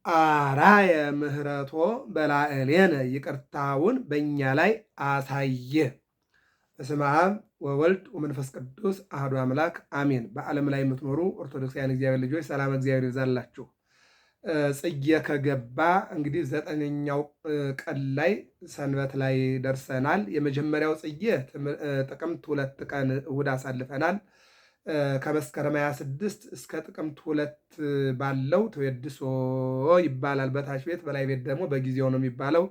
አራየ ምህረቶ በላዕሌነ ይቅርታውን በእኛ ላይ አሳየ። በስመ አብ ወወልድ ወመንፈስ ቅዱስ አሐዱ አምላክ አሜን። በዓለም ላይ የምትኖሩ ኦርቶዶክሳውያን እግዚአብሔር ልጆች ሰላም እግዚአብሔር ይብዛላችሁ። ጽጌ ከገባ እንግዲህ 9ኛው ቀን ላይ ሰንበት ላይ ደርሰናል። የመጀመሪያው ጽጌ ጥቅምት 2 ቀን እሑድ አሳልፈናል። ከመስከረም 26 እስከ ጥቅምት 2 ባለው ተወድሶ ይባላል በታች ቤት፣ በላይ ቤት ደግሞ በጊዜው ነው የሚባለው።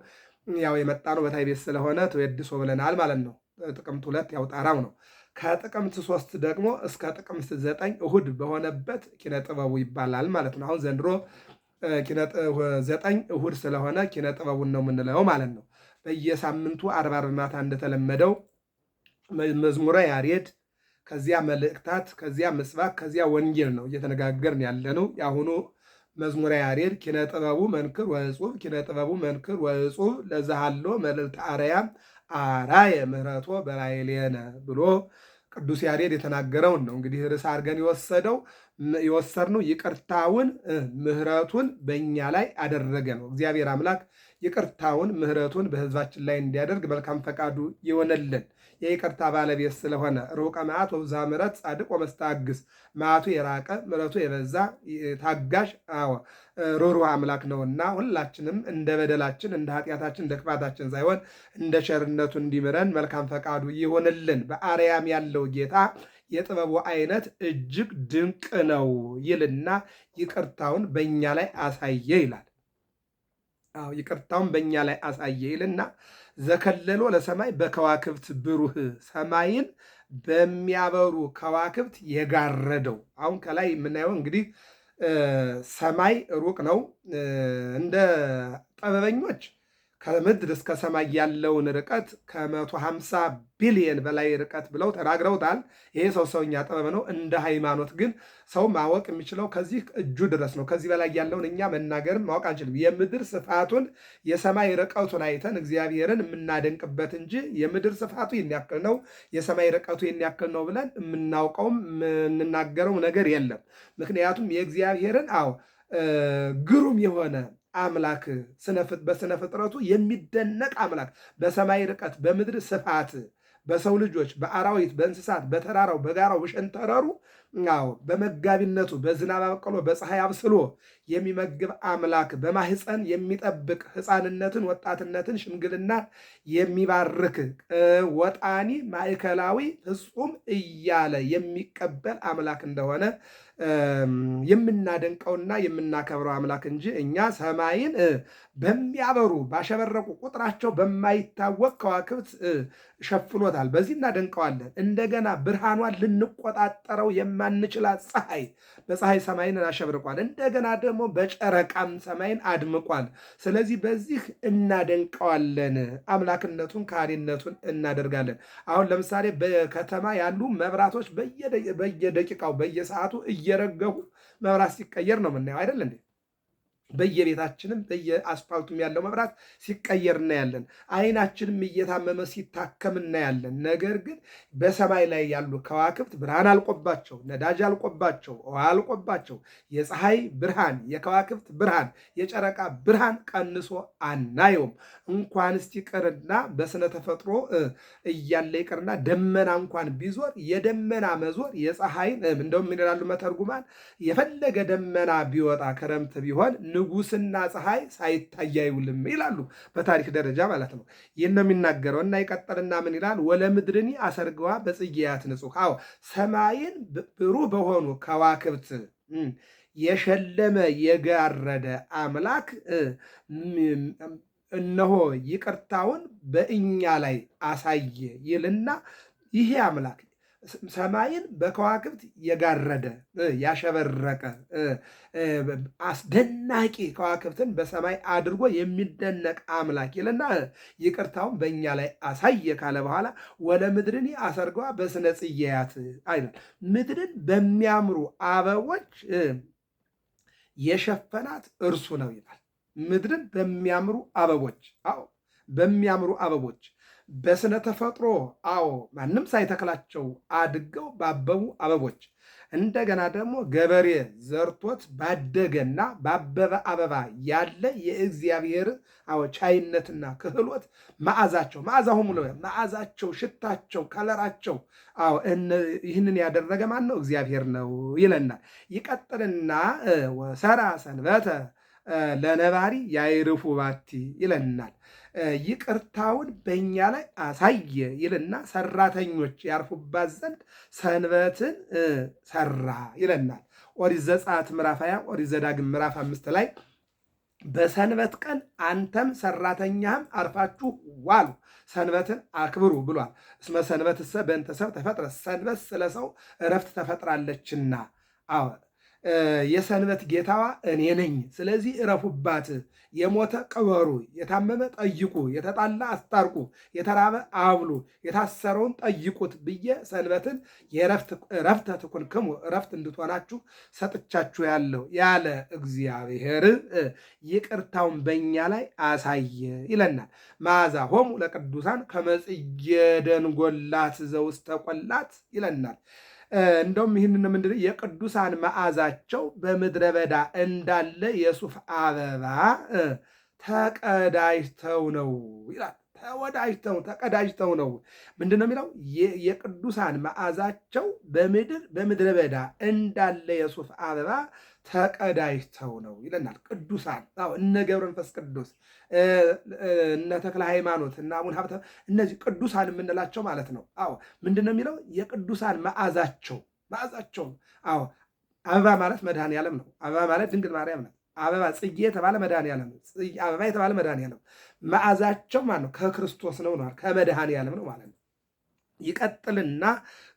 ያው የመጣ ነው በታይ ቤት ስለሆነ ተወድሶ ብለናል ማለት ነው። ጥቅምት 2 ያው ጣራው ነው። ከጥቅምት 3 ደግሞ እስከ ጥቅምት 9 እሁድ በሆነበት ኪነ ጥበቡ ይባላል ማለት ነው። አሁን ዘንድሮ 9 እሁድ ስለሆነ ኪነ ጥበቡን ነው የምንለው ማለት ነው። በየሳምንቱ ዓርብ ማታ እንደተለመደው መዝሙረ ያሬድ፣ ከዚያ መልእክታት፣ ከዚያ ምስባክ፣ ከዚያ ወንጌል ነው እየተነጋገርን ያለነው። የአሁኑ መዝሙረ ያሬድ ኪነ ጥበቡ መንክር ወዕጹብ፣ ኪነ ጥበቡ መንክር ወዕጹብ ለዛሃሎ መልዕልተ አርያም አራየ ምህረቶ በላዕሌነ ብሎ ቅዱስ ያሬድ የተናገረውን ነው እንግዲህ ርዕስ አድርገን የወሰድነው። ይቅርታውን ምህረቱን በእኛ ላይ አደረገ ነው። እግዚአብሔር አምላክ ይቅርታውን ምህረቱን በሕዝባችን ላይ እንዲያደርግ መልካም ፈቃዱ ይሆነልን። የይቅርታ ባለቤት ስለሆነ ሩቀ መዓት ወብዙ ምሕረት ጻድቅ ወመስተአግስ፣ መዓቱ የራቀ ምሕረቱ የበዛ ታጋሽ ሩሩህ አምላክ ነውና ሁላችንም እንደ በደላችን እንደ ኃጢአታችን እንደ ክፋታችን ሳይሆን እንደ ቸርነቱ እንዲምረን መልካም ፈቃዱ ይሆንልን። በአርያም ያለው ጌታ የጥበቡ አይነት እጅግ ድንቅ ነው ይልና ይቅርታውን በእኛ ላይ አሳየ ይላል። ይቅርታውን በእኛ ላይ አሳየ ይልና ዘከለሎ ለሰማይ በከዋክብት ብሩህ፣ ሰማይን በሚያበሩ ከዋክብት የጋረደው። አሁን ከላይ የምናየው እንግዲህ ሰማይ ሩቅ ነው። እንደ ጠበበኞች ከምድር እስከ ሰማይ ያለውን ርቀት ከ150 ቢሊየን በላይ ርቀት ብለው ተናግረውታል። ይሄ ሰውኛ ጥበብ ነው። እንደ ሃይማኖት ግን ሰው ማወቅ የሚችለው ከዚህ እጁ ድረስ ነው። ከዚህ በላይ ያለውን እኛ መናገርም ማወቅ አንችልም። የምድር ስፋቱን የሰማይ ርቀቱን አይተን እግዚአብሔርን የምናደንቅበት እንጂ የምድር ስፋቱ ይህን ያክል ነው፣ የሰማይ ርቀቱ ይህን ያክል ነው ብለን የምናውቀውም የምንናገረው ነገር የለም። ምክንያቱም የእግዚአብሔርን ግሩም የሆነ አምላክ በስነ ፍጥረቱ የሚደነቅ አምላክ በሰማይ ርቀት በምድር ስፋት በሰው ልጆች በአራዊት በእንስሳት በተራራው በጋራው በሸንተረሩ በመጋቢነቱ በዝናብ አበቅሎ በፀሐይ አብስሎ የሚመግብ አምላክ በማህፀን የሚጠብቅ ሕፃንነትን ወጣትነትን ሽምግልና የሚባርክ ወጣኒ ማዕከላዊ ፍጹም እያለ የሚቀበል አምላክ እንደሆነ የምናደንቀውና የምናከብረው አምላክ እንጂ እኛ ሰማይን በሚያበሩ ባሸበረቁ ቁጥራቸው በማይታወቅ ከዋክብት ሸፍኖታል። በዚህ እናደንቀዋለን። እንደገና ብርሃኗን ልንቆጣጠረው የማንችላት በፀሐይ ሰማይን አሸብርቋል። እንደገና ደግሞ በጨረቃም ሰማይን አድምቋል። ስለዚህ በዚህ እናደንቀዋለን። አምላክነቱን ከሃሊነቱን እናደርጋለን። አሁን ለምሳሌ በከተማ ያሉ መብራቶች በየደቂቃው በየሰዓቱ እየረገፉ መብራት ሲቀየር ነው የምናየው አይደል እንዴ? በየቤታችንም በየአስፋልቱም ያለው መብራት ሲቀየር እናያለን። አይናችንም እየታመመ ሲታከም እናያለን። ነገር ግን በሰማይ ላይ ያሉ ከዋክብት ብርሃን አልቆባቸው፣ ነዳጅ አልቆባቸው፣ ውሃ አልቆባቸው የፀሐይ ብርሃን፣ የከዋክብት ብርሃን፣ የጨረቃ ብርሃን ቀንሶ አናየውም። እንኳንስ ይቅርና በስነ ተፈጥሮ እያለ ይቅርና ደመና እንኳን ቢዞር የደመና መዞር የፀሐይን እንደውም ምን ይላሉ መተርጉማን፣ የፈለገ ደመና ቢወጣ ክረምት ቢሆን ንጉስና ፀሐይ ሳይታይ አይውልም ይላሉ። በታሪክ ደረጃ ማለት ነው። ይህን ነው የሚናገረው እና ይቀጥልና ምን ይላል? ወለምድርኒ አሰርገዋ በጽጌያት ንጹሕ። ሰማይን ብሩህ በሆኑ ከዋክብት የሸለመ የጋረደ አምላክ እነሆ ይቅርታውን በእኛ ላይ አሳየ ይልና ይሄ አምላክ ሰማይን በከዋክብት የጋረደ ያሸበረቀ አስደናቂ ከዋክብትን በሰማይ አድርጎ የሚደነቅ አምላክ ይልና ይቅርታውን በእኛ ላይ አሳየ ካለ በኋላ ወለ ምድርን አሰርገዋ በስነ ጽጌያት አይደል፣ ምድርን በሚያምሩ አበቦች የሸፈናት እርሱ ነው ይላል። ምድርን በሚያምሩ አበቦች፣ በሚያምሩ አበቦች በስነ ተፈጥሮ ማንም ሳይተክላቸው አድገው ባበቡ አበቦች እንደገና ደግሞ ገበሬ ዘርቶት ባደገና ባበበ አበባ ያለ የእግዚአብሔር ቻይነትና ክህሎት መዓዛቸው መዓዛቸው፣ ሽታቸው፣ ከለራቸው ይህንን ያደረገ ማን ነው? እግዚአብሔር ነው ይለናል። ይቀጥልና ወሰራ ሰንበተ ለነባሪ ያይርፉ ባቲ ይለናል። ይቅርታውን በእኛ ላይ አሳየ ይልና ሰራተኞች ያርፉባት ዘንድ ሰንበትን ሰራ ይለናል። ኦሪት ዘጸአት ምዕራፍ 20 ኦሪት ዘዳግም ምዕራፍ 5 ላይ በሰንበት ቀን አንተም ሰራተኛህም አርፋችሁ ዋሉ፣ ሰንበትን አክብሩ ብሏል። እስመ ሰንበትሰ በእንተ ሰብእ ተፈጥረ፣ ሰንበት ስለ ሰው እረፍት ተፈጥራለችና። የሰንበት ጌታዋ እኔ ነኝ። ስለዚህ እረፉባት፣ የሞተ ቅበሩ፣ የታመመ ጠይቁ፣ የተጣላ አስታርቁ፣ የተራበ አብሉ፣ የታሰረውን ጠይቁት ብዬ ሰንበትን የእረፍተ ትኩንክሙ እረፍት እንድትሆናችሁ ሰጥቻችሁ ያለ እግዚአብሔር ይቅርታውን በእኛ ላይ አሳየ ይለናል። መዓዛሆሙ ለቅዱሳን ከመ ጽጌ ደንጎላት ዘውስተ ቈላት ይለናል። እንደውም ይህንን ምንድን የቅዱሳን መዓዛቸው በምድረ በዳ እንዳለ የሱፍ አበባ ተቀዳጅተው ነው ይላል። ተቀዳጅተው ነው። ምንድን ነው የሚለው? የቅዱሳን መዓዛቸው በምድረ በዳ እንዳለ የሱፍ አበባ ተቀዳጅተው ነው ይለናል። ቅዱሳን እነ ገብረ መንፈስ ቅዱስ፣ እነ ተክለ ሃይማኖት እና አቡነ ሀብተ እነዚህ ቅዱሳን የምንላቸው ማለት ነው። ምንድን ነው የሚለው? የቅዱሳን መዓዛቸው። አበባ ማለት መድኃኔዓለም ነው። አበባ ማለት ድንግል ማርያም ነው። አበባ ጽጌ የተባለ መድኃኔዓለም ነው። አበባ የተባለ መድኃኔዓለም መዓዛቸው ማለት ነው ከክርስቶስ ነው፣ ከመድኃኔዓለም ነው ማለት ነው። ይቀጥልና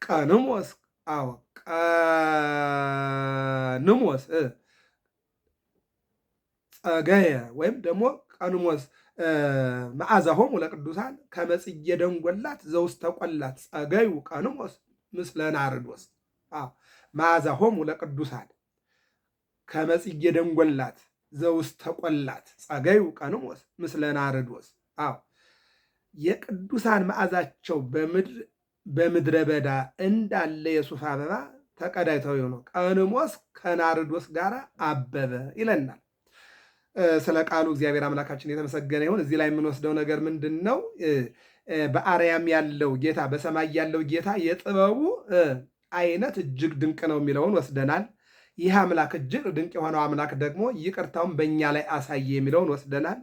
ቀንሞስ ጸገየ ወይም ደግሞ ቀንሞስ መዓዛሆሙ ለቅዱሳን ከመ ጽጌ ደንጎላት ዘውስተ ቈላት ጸገዩ ቀንሞስ ምስለ ናርዶስ። መዓዛሆሙ ለቅዱሳን ከመ ጽጌ ደንጎላት ዘውስተ ቈላት ጸገዩ ቀንሞስ ምስለ ናርዶስ። የቅዱሳን መዓዛቸው በምድረ በዳ እንዳለ የሱፍ አበባ ተቀዳጅተው ነው። ቀንሞስ ከናርዶስ ጋር አበበ ይለናል። ስለ ቃሉ እግዚአብሔር አምላካችን የተመሰገነ ይሁን። እዚህ ላይ የምንወስደው ነገር ምንድን ነው? በአርያም ያለው ጌታ፣ በሰማይ ያለው ጌታ የጥበቡ አይነት እጅግ ድንቅ ነው የሚለውን ወስደናል። ይህ አምላክ እጅግ ድንቅ የሆነው አምላክ ደግሞ ይቅርታውን በእኛ ላይ አሳየ የሚለውን ወስደናል።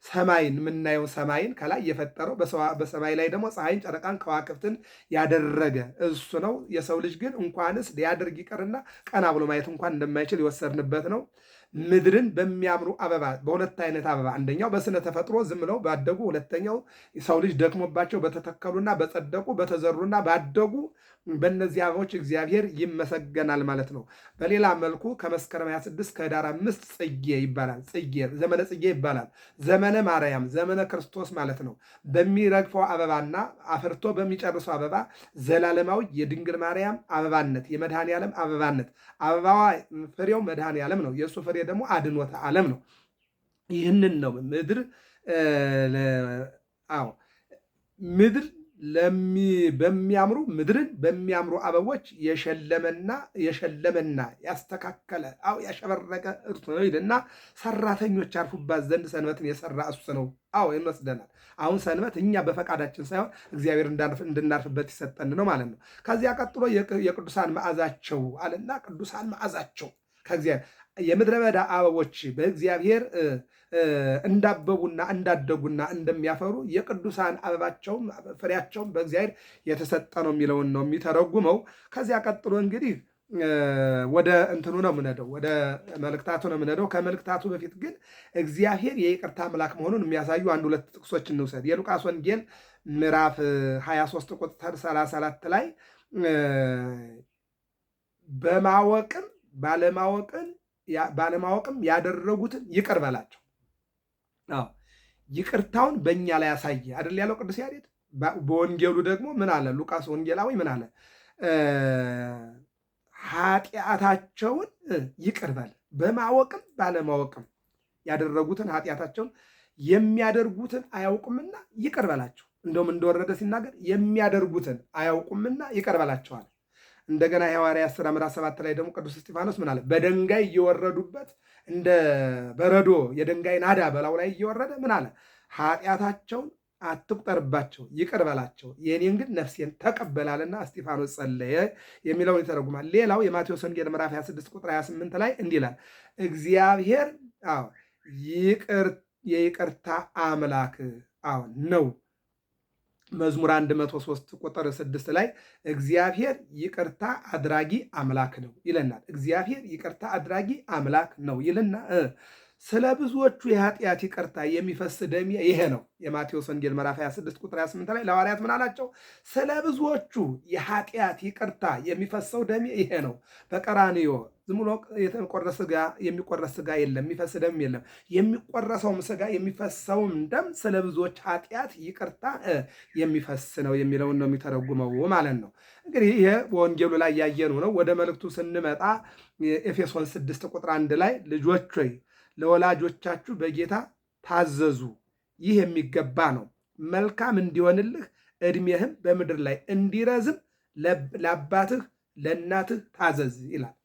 ሰማይን የምናየው ሰማይን ከላይ የፈጠረው በሰማይ ላይ ደግሞ ፀሐይን፣ ጨረቃን፣ ከዋክብትን ያደረገ እሱ ነው። የሰው ልጅ ግን እንኳንስ ሊያደርግ ይቅርና ቀና ብሎ ማየት እንኳን እንደማይችል የወሰድንበት ነው። ምድርን በሚያምሩ አበባ፣ በሁለት አይነት አበባ፣ አንደኛው በስነ ተፈጥሮ ዝም ብለው ባደጉ፣ ሁለተኛው ሰው ልጅ ደክሞባቸው በተተከሉና በጸደቁ በተዘሩና ባደጉ በእነዚህ አበቦች እግዚአብሔር ይመሰገናል ማለት ነው። በሌላ መልኩ ከመስከረም 26 ከኅዳር 5 ጽጌ ይባላል። ዘመነ ጽጌ ይባላል። ዘመነ ማርያም፣ ዘመነ ክርስቶስ ማለት ነው። በሚረግፈው አበባና አፍርቶ በሚጨርሰው አበባ ዘላለማዊ የድንግል ማርያም አበባነት፣ የመድኃኔ ዓለም አበባነት፣ አበባዋ ፍሬው መድኃኔ ዓለም ነው። የእሱ ፍሬ ደግሞ አድኖተ ዓለም ነው። ይህንን ነው ምድር ምድርን በሚያምሩ አበቦች የሸለመና ያስተካከለ ያሸበረቀ እርሱ ነው ይልና ሰራተኞች ያርፉባት ዘንድ ሰንበትን የሰራ እሱ ነው። ይመስደናል። አሁን ሰንበት እኛ በፈቃዳችን ሳይሆን እግዚአብሔር እንድናርፍበት ይሰጠን ነው ማለት ነው። ከዚያ ቀጥሎ የቅዱሳን መዓዛቸው አለና ቅዱሳን መዓዛቸው ከእግዚአብሔር የምድረ በዳ አበቦች በእግዚአብሔር እንዳበቡና እንዳደጉና እንደሚያፈሩ የቅዱሳን አበባቸውም ፍሬያቸውም በእግዚአብሔር የተሰጠ ነው የሚለውን ነው የሚተረጉመው። ከዚያ ቀጥሎ እንግዲህ ወደ እንትኑ ነው የምንሄደው፣ ወደ መልእክታቱ ነው የምንሄደው። ከመልእክታቱ በፊት ግን እግዚአብሔር የይቅርታ አምላክ መሆኑን የሚያሳዩ አንድ ሁለት ጥቅሶች እንውሰድ። የሉቃስ ወንጌል ምዕራፍ 23 ቁጥር 34 ላይ በማወቅም ባለማወቅም ያደረጉትን ይቅር በላቸው። ይቅርታውን በእኛ ላይ ያሳየ አይደል ያለው ቅዱስ ያሬድ። በወንጌሉ ደግሞ ምን አለ? ሉቃስ ወንጌላዊ ምን አለ? ኃጢአታቸውን ይቅር በል፣ በማወቅም ባለማወቅም ያደረጉትን ኃጢአታቸውን የሚያደርጉትን አያውቁምና ይቅር በላቸው። እንደውም እንደወረደ ሲናገር የሚያደርጉትን አያውቁምና ይቅር በላቸዋል። እንደገና የሐዋርያት ሥራ ምዕራፍ 7 ላይ ደግሞ ቅዱስ እስጢፋኖስ ምን አለ? በድንጋይ እየወረዱበት እንደ በረዶ የድንጋይ ናዳ በላዩ ላይ እየወረደ ምን አለ? ኃጢአታቸውን አትቁጠርባቸው፣ ይቅር በላቸው፣ የእኔን ግን ነፍሴን ተቀበላልና እስጢፋኖስ ጸለየ የሚለውን ይተረጉማል። ሌላው የማቴዎስ ወንጌል ምዕራፍ 26 ቁጥር 28 ላይ እንዲህ ይላል፣ እግዚአብሔር የይቅርታ አምላክ ነው። መዝሙር 103 ቁጥር 6 ላይ እግዚአብሔር ይቅርታ አድራጊ አምላክ ነው ይለናል። እግዚአብሔር ይቅርታ አድራጊ አምላክ ነው ይልና ስለ ብዙዎቹ የኃጢአት ይቅርታ የሚፈስ ደሜ ይሄ ነው። የማቴዎስ ወንጌል ምዕራፍ 26 ቁጥር 28 ላይ ለሐዋርያት ምን አላቸው? ስለ ብዙዎቹ የኃጢአት ይቅርታ የሚፈሰው ደሜ ይሄ ነው። በቀራንዮ ዝም ብሎ የሚቆረስ ስጋ የለም፣ የሚፈስ ደም የለም። የሚቆረሰውም ስጋ የሚፈሰውም ደም ስለ ብዙዎች ኃጢአት ይቅርታ የሚፈስ ነው የሚለውን ነው የሚተረጉመው ማለት ነው። እንግዲህ ይሄ በወንጌሉ ላይ ያየኑ ነው። ወደ መልእክቱ ስንመጣ ኤፌሶን 6 ቁጥር 1 ላይ ልጆች ሆይ ለወላጆቻችሁ በጌታ ታዘዙ፣ ይህ የሚገባ ነው። መልካም እንዲሆንልህ ዕድሜህም በምድር ላይ እንዲረዝም ለአባትህ ለእናትህ ታዘዝ ይላል።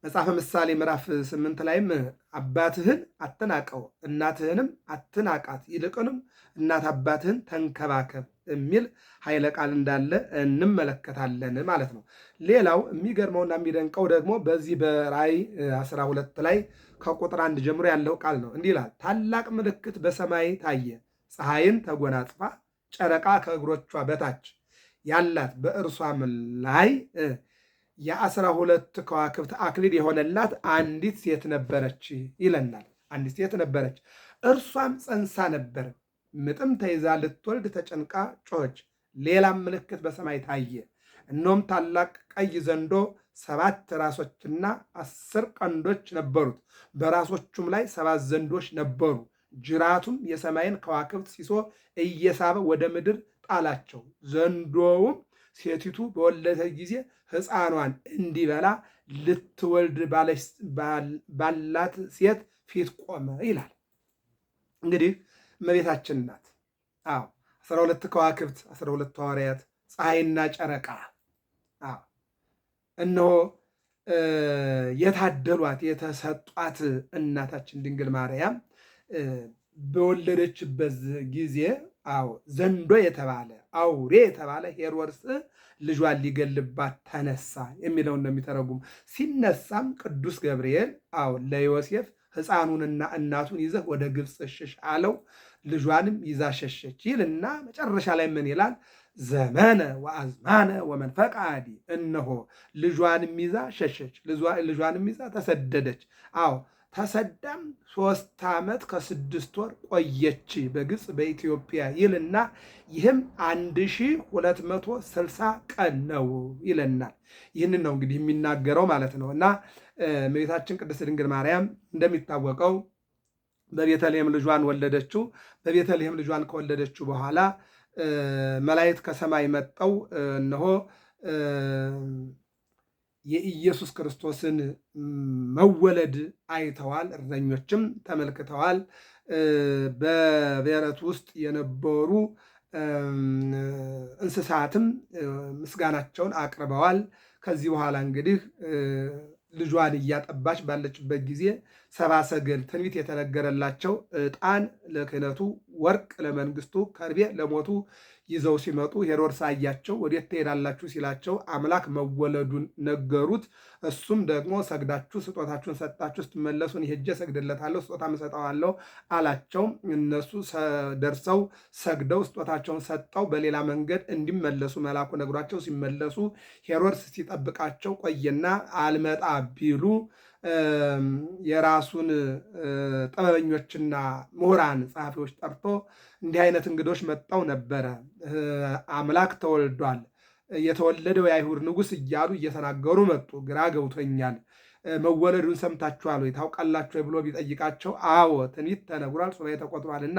መጽሐፈ ምሳሌ ምዕራፍ 8 ላይም አባትህን አትናቀው እናትህንም አትናቃት፣ ይልቁንም እናት አባትህን ተንከባከብ የሚል ኃይለ ቃል እንዳለ እንመለከታለን ማለት ነው። ሌላው የሚገርመውና የሚደንቀው ደግሞ በዚህ በራእይ 12 ላይ ከቁጥር 1 ጀምሮ ያለው ቃል ነው። እንዲህ ይላል፣ ታላቅ ምልክት በሰማይ ታየ፣ ፀሐይን ተጎናጽፋ ጨረቃ ከእግሮቿ በታች ያላት በእርሷም ላይ የ12 ከዋክብት አክሊል የሆነላት አንዲት ሴት ነበረች ይለናል። አንዲት ሴት ነበረች፣ እርሷም ፀንሳ ነበር፣ ምጥም ተይዛ ልትወልድ ተጨንቃ ጮኸች። ሌላም ምልክት በሰማይ ታየ፣ እነሆም ታላቅ ቀይ ዘንዶ 7 ራሶችና 10 ቀንዶች ነበሩት፣ በራሶቹም ላይ 7 ዘንዶች ነበሩ። ጅራቱም የሰማይን ከዋክብት ሲሶ እየሳበ ወደ ምድር ጣላቸው። ዘንዶውም ሴቲቱ በወለደች ጊዜ ሕፃኗን እንዲበላ ልትወልድ ባላት ሴት ፊት ቆመ ይላል። እንግዲህ እመቤታችን ናት። 12 ከዋክብት 12 ሐዋርያት ፀሐይና ጨረቃ እነሆ የታደሏት የተሰጧት እናታችን ድንግል ማርያም በወለደችበት ጊዜ ዘንዶ የተባለ አውሬ የተባለ ሄሮድስ ልጇን ሊገልባት ተነሳ የሚለውን ነው የሚተረጉም። ሲነሳም ቅዱስ ገብርኤል ለዮሴፍ ሕፃኑንና እናቱን ይዘህ ወደ ግብፅ ሽሽ አለው። ልጇንም ይዛ ሸሸች ይልና መጨረሻ ላይ ምን ይላል? ዘመነ ወአዝማነ ወመንፈቀ አዲ፣ እነሆ ልጇንም ይዛ ሸሸች፣ ልጇንም ይዛ ተሰደደች። ተሰዳም 3 ዓመት ከ6 ወር ቆየች በግብፅ በኢትዮጵያ ይልና ይህም 1260 ቀን ነው ይለናል። ይህንን ነው እንግዲህ የሚናገረው ማለት ነው። እና እመቤታችን ቅድስት ድንግል ማርያም እንደሚታወቀው በቤተልሔም ልጇን ወለደችው። በቤተልሔም ልጇን ከወለደችው በኋላ መላእክት ከሰማይ መጠው እነሆ የኢየሱስ ክርስቶስን መወለድ አይተዋል። እረኞችም ተመልክተዋል። በበረት ውስጥ የነበሩ እንስሳትም ምስጋናቸውን አቅርበዋል። ከዚህ በኋላ እንግዲህ ልጇን እያጠባች ባለችበት ጊዜ 70 ሰገል ትንቢት የተነገረላቸው ዕጣን ለክህነቱ፣ ወርቅ ለመንግስቱ፣ ከርቤ ለሞቱ ይዘው ሲመጡ ሄሮድስ አያቸው። ወዴት ትሄዳላችሁ ሲላቸው አምላክ መወለዱን ነገሩት። እሱም ደግሞ ሰግዳችሁ ስጦታችሁን ሰጣችሁ ስትመለሱ እኔ ሄጄ ሰግድለታለሁ ስጦታም እሰጠዋለሁ አላቸው። እነሱ ደርሰው ሰግደው ስጦታቸውን ሰጠው በሌላ መንገድ እንዲመለሱ መልአኩ ነግሯቸው ሲመለሱ ሄሮድስ ሲጠብቃቸው ቆየና አልመጣ ቢሉ የራሱን ጥበበኞችና ምሁራን ጸሐፊዎች ጠርቶ እንዲህ አይነት እንግዶች መጣው ነበረ፣ አምላክ ተወልዷል፣ የተወለደው የአይሁድ ንጉሥ እያሉ እየተናገሩ መጡ። ግራ ገብቶኛል፣ መወለዱን ሰምታችኋል ወይ ታውቃላችሁ ብሎ ቢጠይቃቸው አዎ ትንቢት ተነግሯል፣ ሱባዔ ተቆጥሯልና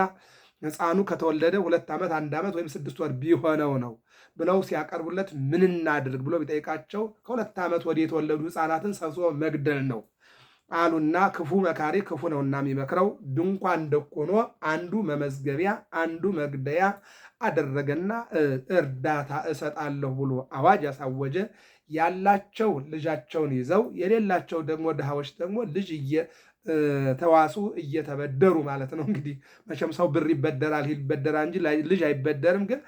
ሕፃኑ ከተወለደ 2 ዓመት 1 ዓመት ወይም 6 ወር ቢሆነው ነው ብለው ሲያቀርቡለት ምን እናድርግ ብሎ ቢጠይቃቸው ከ2 ዓመት ወዲህ የተወለዱ ሕፃናትን ሰብስቦ መግደል ነው አሉና ክፉ መካሪ ክፉ ነውና የሚመክረው ድንኳን ደቆኖ አንዱ መመዝገቢያ አንዱ መግደያ አደረገና እርዳታ እሰጣለሁ ብሎ አዋጅ ያሳወጀ። ያላቸው ልጃቸውን ይዘው የሌላቸው ደግሞ ድሃዎች ደግሞ ልጅ ተዋሱ እየተበደሩ ማለት ነው። እንግዲህ መቼም ሰው ብር ይበደራል ይበደራል እንጂ ልጅ አይበደርም። ግን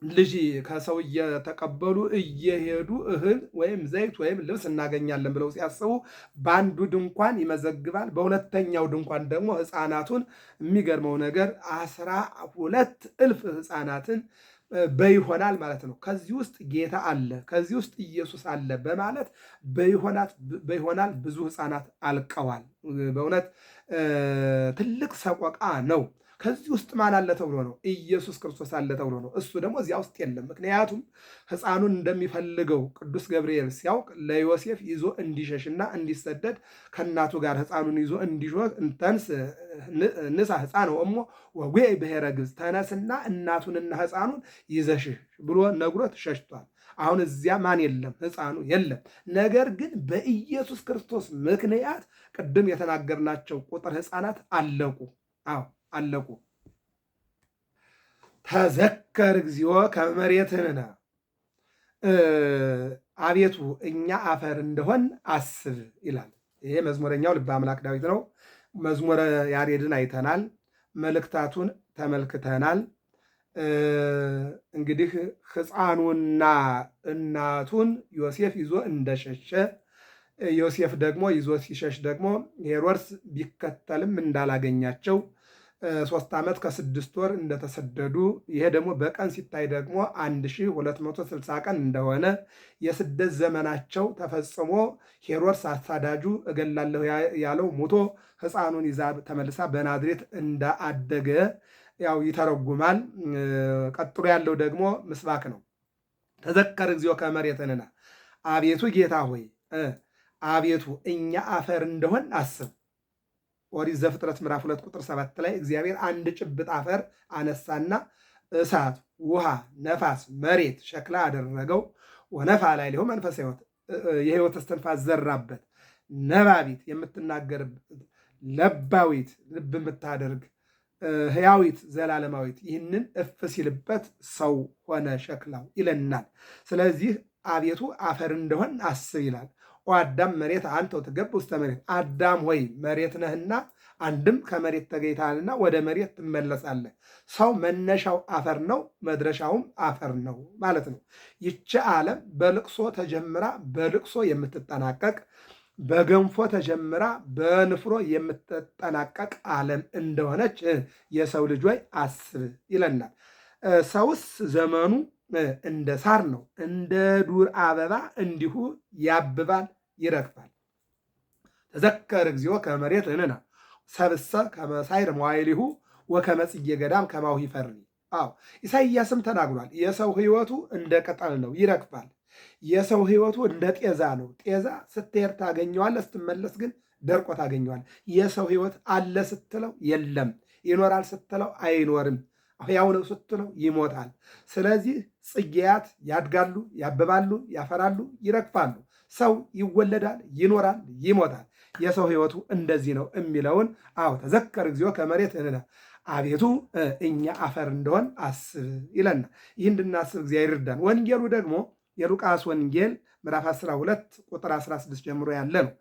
ልጅ ከሰው እየተቀበሉ እየሄዱ እህል ወይም ዘይት ወይም ልብስ እናገኛለን ብለው ሲያስቡ በአንዱ ድንኳን ይመዘግባል። በሁለተኛው ድንኳን ደግሞ ሕፃናቱን የሚገርመው ነገር 12,000 ሕፃናትን በይሆናል ማለት ነው። ከዚህ ውስጥ ጌታ አለ፣ ከዚህ ውስጥ ኢየሱስ አለ በማለት በይሆናል ብዙ ሕፃናት አልቀዋል። በእውነት ትልቅ ሰቆቃ ነው። ከዚህ ውስጥ ማን አለ ተብሎ ነው? ኢየሱስ ክርስቶስ አለ ተብሎ ነው። እሱ ደግሞ እዚያ ውስጥ የለም። ምክንያቱም ሕፃኑን እንደሚፈልገው ቅዱስ ገብርኤል ሲያውቅ ለዮሴፍ ይዞ እንዲሸሽና እንዲሰደድ ከእናቱ ጋር ሕፃኑን ይዞ እንዲሾህ እንተንስ ንሳ ሕፃን እሞ ወጉዕ ብሔረ ግብፅ፣ ተነስና እናቱንና ሕፃኑን ይዘሽህ ብሎ ነግሮት ሸሽቷል። አሁን እዚያ ማን የለም? ሕፃኑ የለም። ነገር ግን በኢየሱስ ክርስቶስ ምክንያት ቅድም የተናገርናቸው ቁጥር ሕፃናት አለቁ። አዎ አለቁ። ተዘከር እግዚኦ ከመሬትንና አቤቱ እኛ አፈር እንደሆን አስብ ይላል። ይሄ መዝሙረኛው ልበ አምላክ ዳዊት ነው። መዝሙረ ያሬድን አይተናል። መልእክታቱን ተመልክተናል። እንግዲህ ሕፃኑና እናቱን ዮሴፍ ይዞ እንደሸሸ ዮሴፍ ደግሞ ይዞ ሲሸሽ ደግሞ ሄሮድስ ቢከተልም እንዳላገኛቸው 3 ዓመት ከ6 ወር እንደተሰደዱ ይሄ ደግሞ በቀን ሲታይ ደግሞ 1260 ቀን እንደሆነ የስደት ዘመናቸው ተፈጽሞ ሄሮድስ አሳዳጁ እገላለሁ ያለው ሙቶ ሕፃኑን ይዛ ተመልሳ በናዝሬት እንዳደገ ያው ይተረጉማል። ቀጥሎ ያለው ደግሞ ምስባክ ነው። ተዘከር እግዚኦ ከመሬትንና አቤቱ ጌታ ሆይ አቤቱ እኛ አፈር እንደሆን አስብ። ኦሪት ዘፍጥረት ምዕራፍ 2 ቁጥር 7 ላይ እግዚአብሔር አንድ ጭብጥ አፈር አነሳና እሳት፣ ውሃ፣ ነፋስ፣ መሬት ሸክላ አደረገው። ወነፋ ላይ ሊሆን መንፈስ ሕይወት የሕይወት እስትንፋስ ዘራበት። ነባቢት የምትናገርበት ለባዊት ልብ የምታደርግ ሕያዊት ዘላለማዊት ይህንን እፍ ሲልበት ሰው ሆነ ሸክላው ይለናል። ስለዚህ አቤቱ አፈር እንደሆን አስብ ይላል። አዳም መሬት አንተ ትገብ ውስተ መሬት፣ አዳም ሆይ መሬት ነህና አንድም ከመሬት ተገኝተሃልና ወደ መሬት ትመለሳለህ። ሰው መነሻው አፈር ነው፣ መድረሻውም አፈር ነው ማለት ነው። ይቺ ዓለም በልቅሶ ተጀምራ በልቅሶ የምትጠናቀቅ፣ በገንፎ ተጀምራ በንፍሮ የምትጠናቀቅ ዓለም እንደሆነች የሰው ልጅ ወይ አስብ ይለናል። ሰውስ ዘመኑ እንደ ሳር ነው፣ እንደ ዱር አበባ እንዲሁ ያብባል ይረግፋል። ተዘከር እግዚኦ ከመሬት እንና ሰብሰ ከመሳይር መዋይሊሁ ወከመጽጌ ገዳም ከማሁ ይፈርኒ። አዎ ኢሳይያስም ተናግሯል። የሰው ሕይወቱ እንደ ቅጠል ነው ይረግፋል። የሰው ሕይወቱ እንደ ጤዛ ነው። ጤዛ ስትሄድ ታገኘዋለህ፣ ስትመለስ ግን ደርቆ ታገኘዋለህ። የሰው ሕይወት አለ ስትለው የለም፣ ይኖራል ስትለው አይኖርም፣ ሕያው ነው ስትለው ይሞታል። ስለዚህ ጽጌያት ያድጋሉ፣ ያብባሉ፣ ያፈራሉ፣ ይረግፋሉ። ሰው ይወለዳል፣ ይኖራል፣ ይሞታል። የሰው ሕይወቱ እንደዚህ ነው የሚለውን አዎ ተዘከር እግዚኦ ከመሬት እንና አቤቱ እኛ አፈር እንደሆን አስብ ይለና ይህ እንድናስብ እግዚአብሔር ይርዳን። ወንጌሉ ደግሞ የሉቃስ ወንጌል ምዕራፍ 12 ቁጥር 16 ጀምሮ ያለ ነው።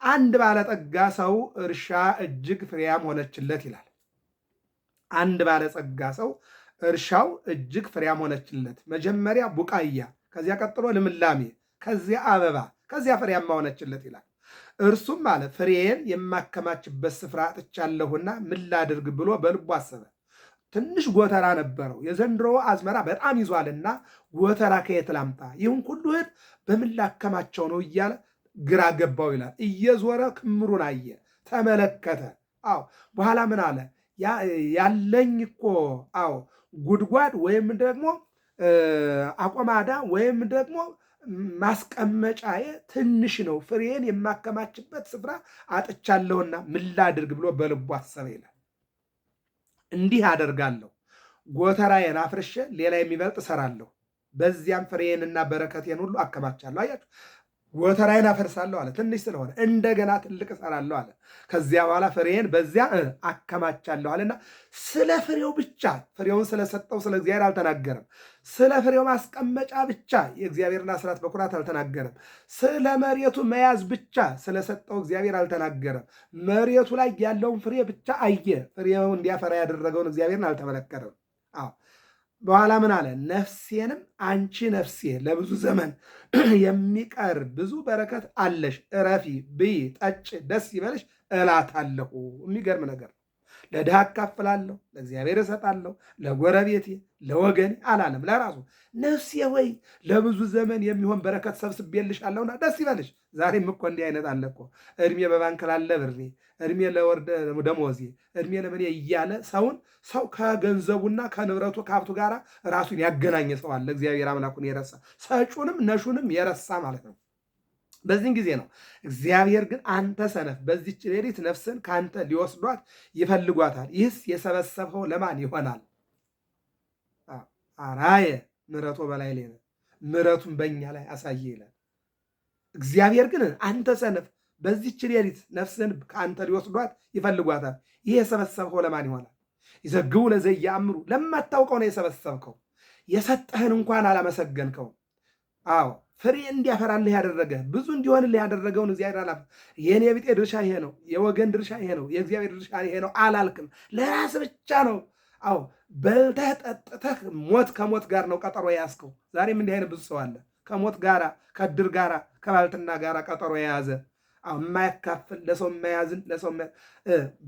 አንድ ባለጠጋ ሰው እርሻ እጅግ ፍሬያም ሆነችለት ይላል። አንድ ባለጸጋ ሰው እርሻው እጅግ ፍሬያም ሆነችለት። መጀመሪያ ቡቃያ፣ ከዚያ ቀጥሎ ልምላሜ፣ ከዚያ አበባ፣ ከዚያ ፍሬያማ ሆነችለት ይላል። እርሱም አለ ፍሬዬን የማከማችበት ስፍራ አጥቻለሁና ምን ላድርግ ብሎ በልቡ አሰበ። ትንሽ ጎተራ ነበረው። የዘንድሮ አዝመራ በጣም ይዟልና ጎተራ ከየት ላምጣ? ይህን ሁሉ እህል በምን ላከማቸው ነው እያለ ግራ ገባው ይላል። እየዞረ ክምሩን አየ፣ ተመለከተ። አዎ በኋላ ምን አለ? ያለኝ እኮ አዎ ጉድጓድ ወይም ደግሞ አቆማዳ ወይም ደግሞ ማስቀመጫዬ ትንሽ ነው፣ ፍሬን የማከማችበት ስፍራ አጥቻለሁና ምን ላድርግ ብሎ በልቡ አሰበ ይላል። እንዲህ አደርጋለሁ፣ ጎተራዬን አፍርሼ ሌላ የሚበልጥ እሰራለሁ፣ በዚያም ፍሬዬንና በረከቴን ሁሉ አከማቻለሁ። አያችሁ፣ ጎተራዬን አፈርሳለሁ አለ። ትንሽ ስለሆነ እንደገና ትልቅ እሰራለሁ አለ። ከዚያ በኋላ ፍሬዬን በዚያ አከማቻለሁ አለና ስለ ፍሬው ብቻ ፍሬውን ስለሰጠው ስለ እግዚአብሔር አልተናገረም። ስለ ፍሬው ማስቀመጫ ብቻ የእግዚአብሔርን አስራት በኩራት አልተናገረም። ስለ መሬቱ መያዝ ብቻ ስለሰጠው እግዚአብሔር አልተናገረም። መሬቱ ላይ ያለውን ፍሬ ብቻ አየ። ፍሬው እንዲያፈራ ያደረገውን እግዚአብሔርን አልተመለከተም። አዎ በኋላ ምን አለ? ነፍሴንም አንቺ ነፍሴ ለብዙ ዘመን የሚቀር ብዙ በረከት አለሽ፣ እረፊ፣ ብይ፣ ጠጭ፣ ደስ ይበልሽ እላታለሁ። የሚገርም ነገር ለድሃ አካፍላለሁ፣ ለእግዚአብሔር እሰጣለሁ፣ ለጎረቤቴ ለወገኔ አላለም። ለራሱ ነፍሴ ወይ ለብዙ ዘመን የሚሆን በረከት ሰብስቤልሻለሁና ደስ ይበልሽ። ዛሬም እኮ እንዲህ አይነት አለ እኮ እድሜ በባንክ ላለ ብሬ፣ እድሜ ለወር ደሞዜ፣ እድሜ ለምን እያለ ሰው ከገንዘቡና ከንብረቱ ከሀብቱ ጋር ራሱን ያገናኘ ሰው አለ። እግዚአብሔር አምላኩን የረሳ ሰጩንም ነሹንም የረሳ ማለት ነው። በዚህን ጊዜ ነው እግዚአብሔር ግን አንተ ሰነፍ በዚች ሌሊት ነፍስን ከአንተ ሊወስዷት ይፈልጓታል። ይህስ የሰበሰብኸው ለማን ይሆናል? አራየ ምሕረቶ በላይ ሌነ ምሕረቱን በእኛ ላይ አሳየ ይላል። እግዚአብሔር ግን አንተ ሰነፍ በዚች ሌሊት ነፍስን ከአንተ ሊወስዷት ይፈልጓታል። ይህ የሰበሰብኸው ለማን ይሆናል? ይዘግቡ ለዘየአምሩ ለማታውቀው ነው የሰበሰብከው። የሰጠህን እንኳን አላመሰገንከው። አዎ ፍሬ እንዲያፈራልህ ያደረገ ብዙ እንዲሆንልህ ያደረገውን እግዚአብሔር አላ የኔ ቢጤ ድርሻ ይሄ ነው፣ የወገን ድርሻ ይሄ ነው፣ የእግዚአብሔር ድርሻ ይሄ ነው አላልክም። ለራስ ብቻ ነው። አዎ በልተህ ጠጥተህ ሞት ከሞት ጋር ነው ቀጠሮ የያዝከው። ዛሬም እንዲህ አይነት ብዙ ሰው አለ። ከሞት ጋራ ከድር ጋራ ከባልትና ጋራ ቀጠሮ የያዘ የማያካፍል ለሰው የማያዝን ለሰው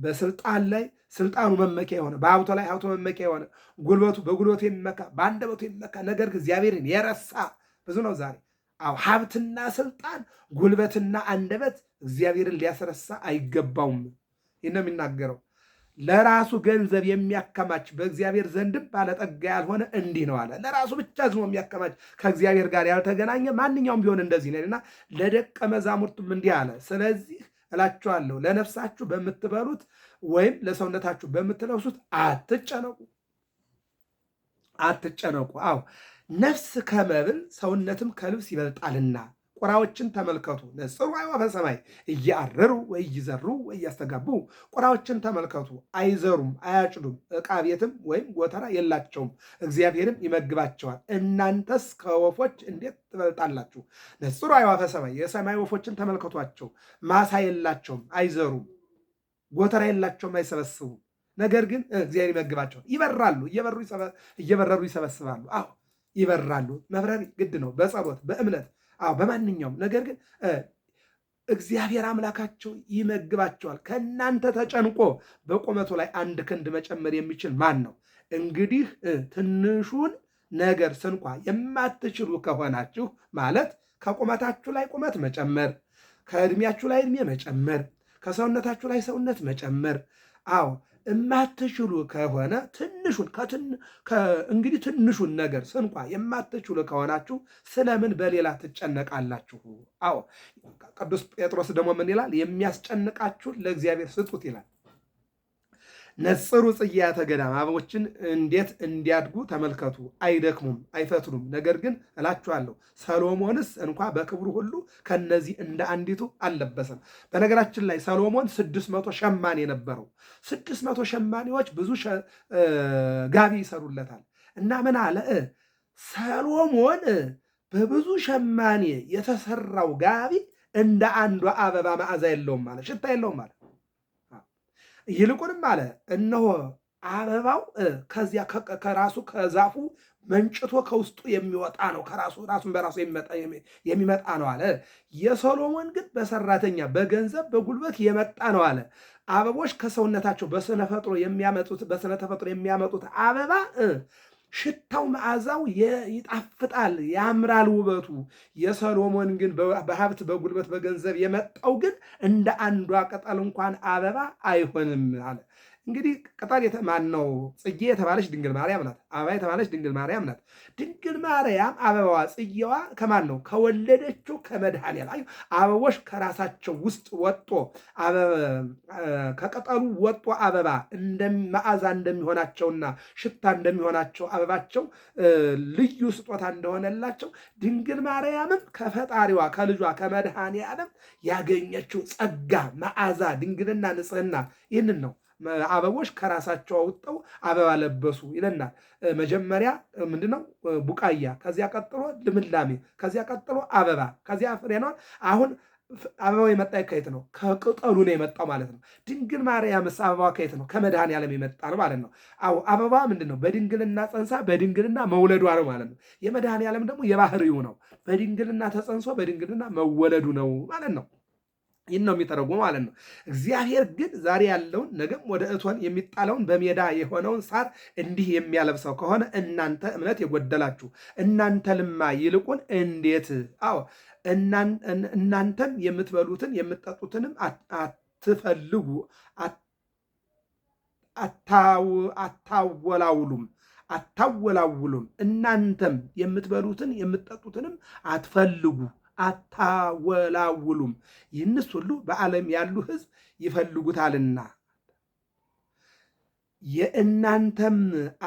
በስልጣን ላይ ስልጣኑ መመኪያ የሆነ በሀብቶ ላይ ሀብቶ መመኪያ የሆነ ጉልበቱ በጉልበቱ የሚመካ በአንደበቱ የሚመካ ነገር ግን እግዚአብሔርን የረሳ ብዙ ነው ዛሬ። አዎ ሀብትና ስልጣን ጉልበትና አንደበት እግዚአብሔርን ሊያስረሳ አይገባውም። ይህ ነው የሚናገረው። ለራሱ ገንዘብ የሚያከማች በእግዚአብሔር ዘንድም ባለጠጋ ያልሆነ እንዲህ ነው አለ። ለራሱ ብቻ ዝሞ የሚያከማች ከእግዚአብሔር ጋር ያልተገናኘ ማንኛውም ቢሆን እንደዚህ ነውና ለደቀ መዛሙርቱም እንዲህ አለ። ስለዚህ እላችኋለሁ ለነፍሳችሁ በምትበሉት ወይም ለሰውነታችሁ በምትለብሱት አትጨነቁ፣ አትጨነቁ። አዎ ነፍስ ከመብል ሰውነትም ከልብስ ይበልጣልና። ቁራዎችን ተመልከቱ። ነጽሩ አዕዋፈ ሰማይ እያረሩ ወይ ይዘሩ ወይ ያስተጋቡ። ቁራዎችን ተመልከቱ። አይዘሩም አያጭዱም፣ ዕቃ ቤትም ወይም ጎተራ የላቸውም፣ እግዚአብሔርም ይመግባቸዋል። እናንተስ ከወፎች እንዴት ትበልጣላችሁ? ነጽሩ አዕዋፈ ሰማይ የሰማይ ወፎችን ተመልከቷቸው። ማሳ የላቸውም፣ አይዘሩም፣ ጎተራ የላቸውም፣ አይሰበስቡም። ነገር ግን እግዚአብሔር ይመግባቸዋል። ይበራሉ፣ እየበረሩ ይሰበስባሉ። አዎ ይበራሉ። መብረር ግድ ነው፣ በጸሎት በእምነት አዎ በማንኛውም ነገር ግን እግዚአብሔር አምላካቸው ይመግባቸዋል። ከእናንተ ተጨንቆ በቁመቱ ላይ አንድ ክንድ መጨመር የሚችል ማን ነው? እንግዲህ ትንሹን ነገር ስንኳ የማትችሉ ከሆናችሁ ማለት ከቁመታችሁ ላይ ቁመት መጨመር፣ ከዕድሜያችሁ ላይ ዕድሜ መጨመር፣ ከሰውነታችሁ ላይ ሰውነት መጨመር። አዎ የማትችሉ ከሆነ እንግዲህ ትንሹን ነገር ስንኳ የማትችሉ ከሆናችሁ ስለምን በሌላ ትጨነቃላችሁ? አዎ ቅዱስ ጴጥሮስ ደግሞ ምን ይላል? የሚያስጨንቃችሁን ለእግዚአብሔር ስጡት ይላል። ነጽሩ ጽጌያተ ገዳም አበቦችን እንዴት እንዲያድጉ ተመልከቱ። አይደክሙም አይፈትሉም። ነገር ግን እላችኋለሁ ሰሎሞንስ እንኳ በክብሩ ሁሉ ከነዚህ እንደ አንዲቱ አልለበሰም። በነገራችን ላይ ሰሎሞን 600 ሸማኔ የነበረው 600 ሸማኔዎች ብዙ ጋቢ ይሰሩለታል እና ምን አለ ሰሎሞን በብዙ ሸማኔ የተሰራው ጋቢ እንደ አንዷ አበባ መዓዛ የለውም ማለት ሽታ የለውም ማለት ይልቁንም አለ እነሆ አበባው ከዚያ ከራሱ ከዛፉ መንጭቶ ከውስጡ የሚወጣ ነው፣ ራሱን በራሱ የሚመጣ ነው አለ። የሶሎሞን ግን በሰራተኛ በገንዘብ በጉልበት የመጣ ነው አለ። አበቦች ከሰውነታቸው በስነ ተፈጥሮ የሚያመጡት አበባ ሽታው መዓዛው ይጣፍጣል፣ ያምራል ውበቱ። የሰሎሞን ግን በሀብት በጉልበት በገንዘብ የመጣው ግን እንደ አንዷ ቅጠል እንኳን አበባ አይሆንም አለ። እንግዲህ ቅጠል ማን ነው? ጽጌ የተባለች ድንግል ማርያም ናት። አበባ የተባለች ድንግል ማርያም ናት። ድንግል ማርያም አበባዋ ጽጌዋ ከማን ነው? ከወለደችው ከመድኃኔዓለም። አበቦች ከራሳቸው ውስጥ ወጦ ከቅጠሉ ወጦ አበባ መዓዛ እንደሚሆናቸውና ሽታ እንደሚሆናቸው አበባቸው ልዩ ስጦታ እንደሆነላቸው ድንግል ማርያምም ከፈጣሪዋ ከልጇ ከመድኃኔዓለም ያገኘችው ጸጋ፣ መዓዛ፣ ድንግልና፣ ንጽሕና ይህንን ነው። አበቦች ከራሳቸው አውጥተው አበባ ለበሱ ይለናል። መጀመሪያ ምንድነው? ቡቃያ፣ ከዚያ ቀጥሎ ልምላሜ፣ ከዚያ ቀጥሎ አበባ፣ ከዚያ ፍሬ ነው። አሁን አበባው የመጣ ከየት ነው? ከቅጠሉ ነው የመጣው ማለት ነው። ድንግል ማርያምስ አበባ ከየት ነው? ከመድኃኔዓለም የመጣ ነው ማለት ነው። አዎ አበባ ምንድን ነው? በድንግልና ጸንሳ በድንግልና መውለዷ ነው ማለት ነው። የመድኃኔዓለም ደግሞ የባህሪው ነው። በድንግልና ተጸንሶ በድንግልና መወለዱ ነው ማለት ነው። ይህን ነው የሚተረጉመው ማለት ነው። እግዚአብሔር ግን ዛሬ ያለውን ነገም ወደ እቶን የሚጣለውን በሜዳ የሆነውን ሳር እንዲህ የሚያለብሰው ከሆነ እናንተ እምነት የጎደላችሁ እናንተ ልማ ይልቁን እንዴት! አዎ እናንተም የምትበሉትን የምትጠጡትንም አትፈልጉ፣ አታወላውሉም። እናንተም የምትበሉትን የምትጠጡትንም አትፈልጉ አታወላውሉም። ይህንስ ሁሉ በዓለም ያሉ ሕዝብ ይፈልጉታልና የእናንተም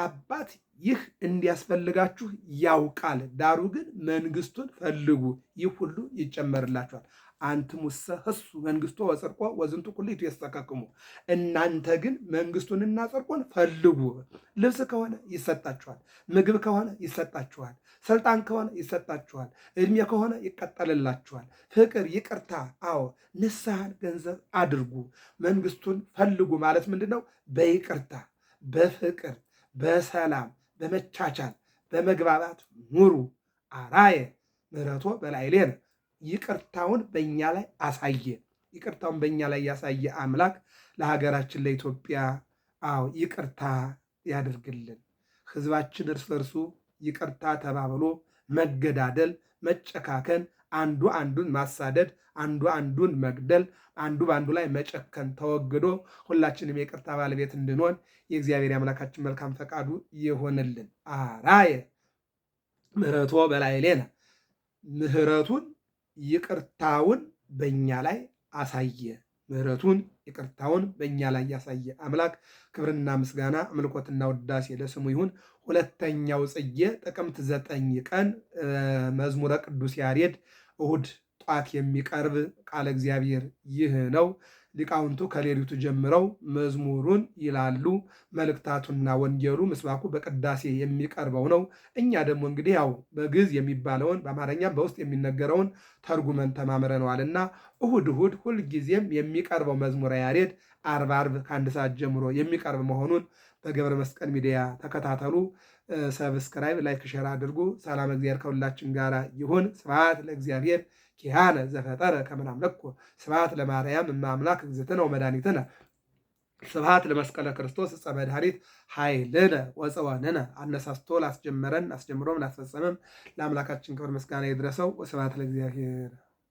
አባት ይህ እንዲያስፈልጋችሁ ያውቃል። ዳሩ ግን መንግሥቱን ፈልጉ፣ ይህ ሁሉ ይጨመርላችኋል። አንትሙሰ ህሱ መንግሥቶ ወጽድቆ ወዝንቱ ኩሉ ይትስተካከሙ። እናንተ ግን መንግሥቱንና ጽድቁን ፈልጉ። ልብስ ከሆነ ይሰጣችኋል፣ ምግብ ከሆነ ይሰጣችኋል፣ ስልጣን ከሆነ ይሰጣችኋል፣ ዕድሜ ከሆነ ይቀጠልላችኋል። ፍቅር፣ ይቅርታ፣ አዎ ንስሐን ገንዘብ አድርጉ። መንግሥቱን ፈልጉ ማለት ምንድን ነው? በይቅርታ በፍቅር በሰላም በመቻቻል በመግባባት ኑሩ። አራየ ምሕረቶ በላዕሌነ ይቅርታውን በእኛ ላይ አሳየ። ይቅርታውን በእኛ ላይ ያሳየ አምላክ ለሀገራችን ለኢትዮጵያ አዎ ይቅርታ ያደርግልን። ህዝባችን እርስ በርሱ ይቅርታ ተባብሎ መገዳደል፣ መጨካከን፣ አንዱ አንዱን ማሳደድ፣ አንዱ አንዱን መግደል፣ አንዱ በአንዱ ላይ መጨከን ተወግዶ ሁላችንም የይቅርታ ባለቤት እንድንሆን የእግዚአብሔር አምላካችን መልካም ፈቃዱ ይሆንልን። አራየ ምሕረቶ በላዕሌነ ምሕረቱን ይቅርታውን በእኛ ላይ አሳየ። ምሕረቱን ይቅርታውን በእኛ ላይ ያሳየ አምላክ ክብርና ምስጋና አምልኮትና ውዳሴ ለስሙ ይሁን። ሁለተኛው ጽጌ ጥቅምት 9 ቀን መዝሙረ ቅዱስ ያሬድ እሁድ ጧት የሚቀርብ ቃለ እግዚአብሔር ይህ ነው። ሊቃውንቱ ከሌሊቱ ጀምረው መዝሙሩን ይላሉ። መልእክታቱና ወንጌሉ ምስባኩ በቅዳሴ የሚቀርበው ነው። እኛ ደግሞ እንግዲህ ያው በግዕዝ የሚባለውን በአማርኛም በውስጥ የሚነገረውን ተርጉመን ተማምረነዋልና እሁድ እሁድ ሁልጊዜም የሚቀርበው መዝሙረ ያሬድ ዓርብ ከ1 ሰዓት ጀምሮ የሚቀርብ መሆኑን በገብረ መስቀል ሚዲያ ተከታተሉ። ሰብስክራይብ፣ ላይክ፣ ሼር አድርጉ። ሰላም እግዚአብሔር ከሁላችን ጋር ይሁን። ስብሐት ለእግዚአብሔር ኪያነ ዘፈጠረ ከመ ናምልኮ ስብሐት ለማርያም እመ አምላክ እግዝእትነ ወመድኃኒትነ ስብሐት ለመስቀለ ክርስቶስ ዕፀ መድኃኒት ኃይልነ ወጽዋንነ። አነሳስቶ ላስጀመረን አስጀምሮም ላስፈጸመም ለአምላካችን ክብር ምስጋና ይድረሰው። ወስብሐት ለእግዚአብሔር።